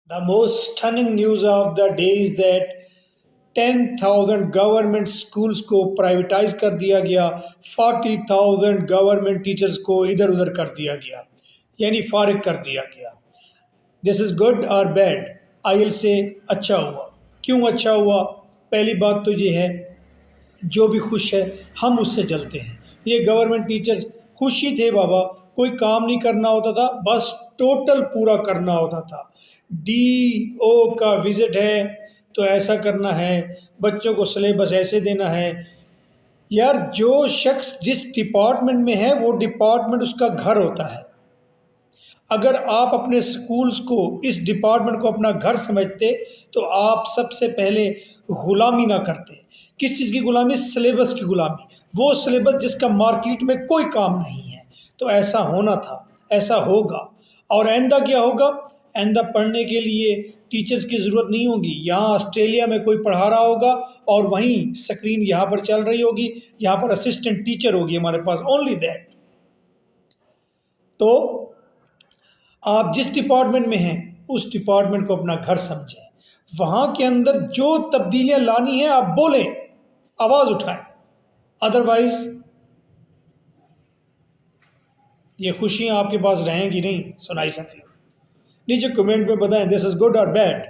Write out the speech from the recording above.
The most stunning news of the day is that 10,000 government schools को privatise कर दिया गया, 40,000 गवर्नमेंट टीचर्स को इधर उधर कर दिया गया, यानी फारिग कर दिया गया। दिस इज़ गुड और बैड? आई विल से अच्छा हुआ। क्यों अच्छा हुआ? पहली बात तो ये है, जो भी खुश है हम उससे जलते हैं। ये गवर्नमेंट टीचर्स खुश ही थे बाबा, कोई काम नहीं करना होता था, बस टोटल पूरा करना होता था। DO का विजिट है तो ऐसा करना है, बच्चों को सिलेबस ऐसे देना है। यार, जो शख्स जिस डिपार्टमेंट में है वो डिपार्टमेंट उसका घर होता है। अगर आप अपने स्कूल्स को, इस डिपार्टमेंट को अपना घर समझते तो आप सबसे पहले गुलामी ना करते। किस चीज़ की गुलामी? सिलेबस की गुलामी। वो सिलेबस जिसका मार्केट में कोई काम नहीं है। तो ऐसा होना था, ऐसा होगा। और आइंदा क्या होगा? आइंदा पढ़ने के लिए टीचर्स की ज़रूरत नहीं होगी। यहाँ ऑस्ट्रेलिया में कोई पढ़ा रहा होगा और वहीं स्क्रीन यहाँ पर चल रही होगी, यहाँ पर असिस्टेंट टीचर होगी हमारे पास, ओनली दैट। तो आप जिस डिपार्टमेंट में हैं उस डिपार्टमेंट को अपना घर समझें। वहाँ के अंदर जो तब्दीलियाँ लानी है आप बोलें, आवाज़ उठाएं। अदरवाइज ये खुशियाँ आपके पास रहेंगी नहीं। सुनाई सफी नीचे कमेंट में बताएं दिस इज़ गुड और बैड।